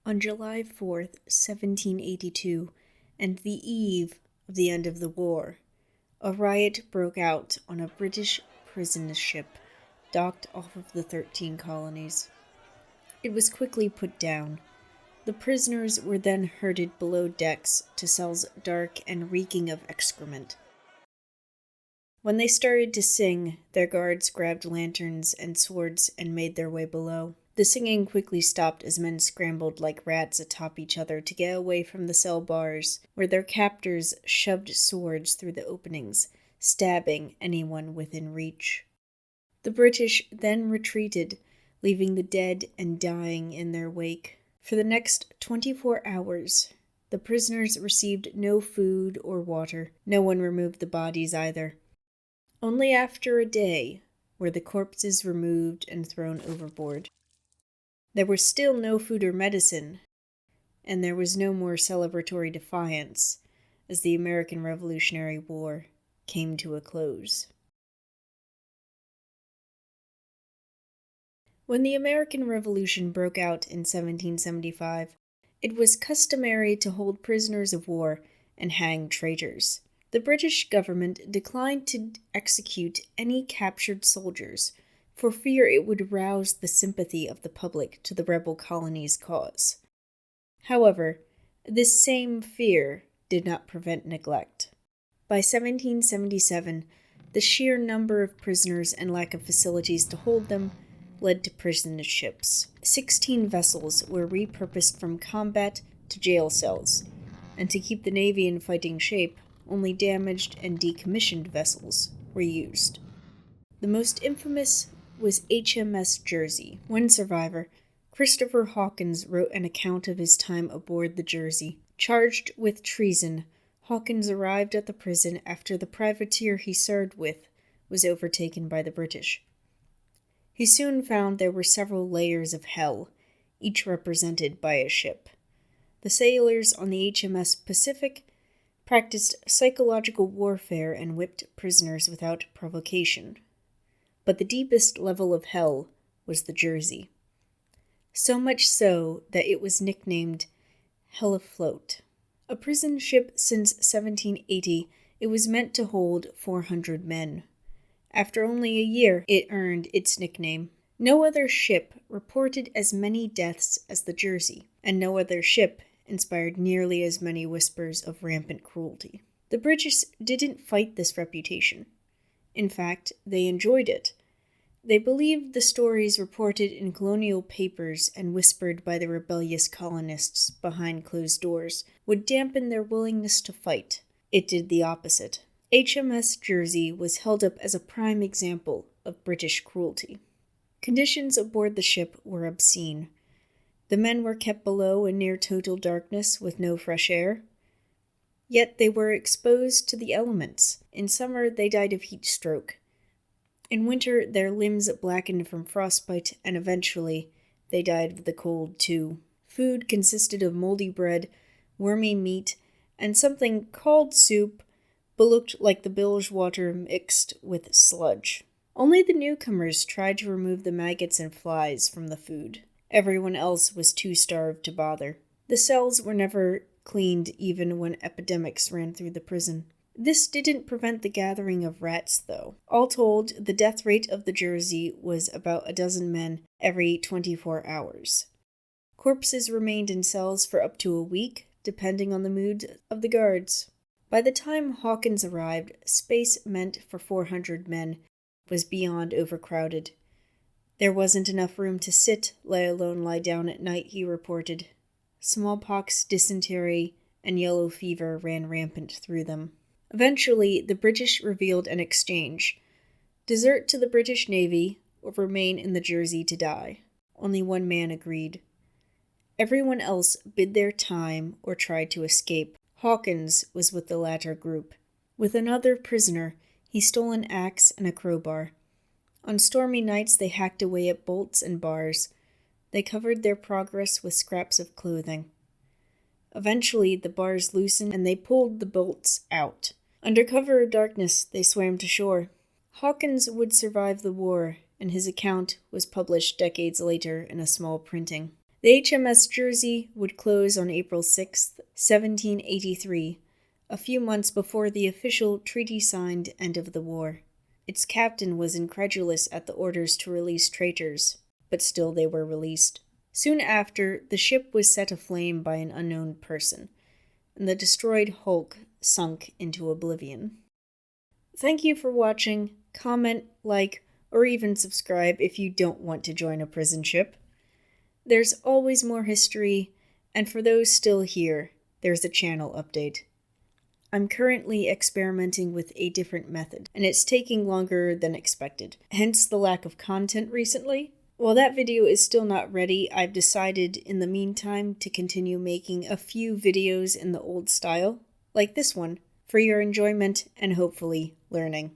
On July 4th, 1782, and the eve of the end of the war, a riot broke out on a British prison ship docked off of the 13 colonies. It was quickly put down. The prisoners were then herded below decks to cells dark and reeking of excrement. When they started to sing, their guards grabbed lanterns and swords and made their way below. The singing quickly stopped as men scrambled like rats atop each other to get away from the cell bars, where their captors shoved swords through the openings, stabbing anyone within reach. The British then retreated, leaving the dead and dying in their wake. For the next 24 hours, the prisoners received no food or water. No one removed the bodies either. Only after a day were the corpses removed and thrown overboard. There was still no food or medicine, and there was no more celebratory defiance as the American Revolutionary War came to a close. When the American Revolution broke out in 1775, it was customary to hold prisoners of war and hang traitors. The British government declined to execute any captured soldiers for fear it would rouse the sympathy of the public to the rebel colonies' cause. However, this same fear did not prevent neglect. By 1777, the sheer number of prisoners and lack of facilities to hold them led to prison ships. 16 vessels were repurposed from combat to jail cells, and to keep the Navy in fighting shape, only damaged and decommissioned vessels were used. The most infamous was HMS Jersey. One survivor, Christopher Hawkins, wrote an account of his time aboard the Jersey. Charged with treason, Hawkins arrived at the prison after the privateer he served with was overtaken by the British. He soon found there were several layers of hell, each represented by a ship. The sailors on the HMS Pacific practiced psychological warfare and whipped prisoners without provocation. But the deepest level of hell was the Jersey. So much so that it was nicknamed Hell Afloat. A prison ship since 1780, it was meant to hold 400 men. After only a year, it earned its nickname. No other ship reported as many deaths as the Jersey, and no other ship inspired nearly as many whispers of rampant cruelty. The British didn't fight this reputation. In fact, they enjoyed it. They believed the stories reported in colonial papers and whispered by the rebellious colonists behind closed doors would dampen their willingness to fight. It did the opposite. HMS Jersey was held up as a prime example of British cruelty. Conditions aboard the ship were obscene. The men were kept below in near total darkness with no fresh air. Yet they were exposed to the elements. In summer, they died of heat stroke. In winter, their limbs blackened from frostbite, and eventually, they died of the cold too. Food consisted of moldy bread, wormy meat, and something called soup, but looked like the bilge water mixed with sludge. Only the newcomers tried to remove the maggots and flies from the food. Everyone else was too starved to bother. The cells were never cleaned even when epidemics ran through the prison. This didn't prevent the gathering of rats, though. All told, the death rate of the Jersey was about a dozen men every 24 hours. Corpses remained in cells for up to a week, depending on the mood of the guards. By the time Hawkins arrived, space meant for 400 men was beyond overcrowded. There wasn't enough room to sit, let alone lie down at night, he reported. Smallpox, dysentery, and yellow fever ran rampant through them. Eventually, the British revealed an exchange. Desert to the British Navy or remain in the Jersey to die. Only one man agreed. Everyone else bid their time or tried to escape. Hawkins was with the latter group. With another prisoner, he stole an axe and a crowbar. On stormy nights, they hacked away at bolts and bars. They covered their progress with scraps of clothing. Eventually, the bars loosened and they pulled the bolts out. Under cover of darkness, they swam to shore. Hawkins would survive the war, and his account was published decades later in a small printing. The HMS Jersey would close on April 6, 1783, a few months before the official treaty-signed end of the war. Its captain was incredulous at the orders to release traitors, but still they were released. Soon after, the ship was set aflame by an unknown person, and the destroyed hulk sunk into oblivion. Thank you for watching. Comment, like, or even subscribe if you don't want to join a prison ship. There's always more history, and for those still here, there's a channel update. I'm currently experimenting with a different method, and it's taking longer than expected, hence the lack of content recently. While that video is still not ready, I've decided in the meantime to continue making a few videos in the old style, like this one, for your enjoyment and hopefully learning.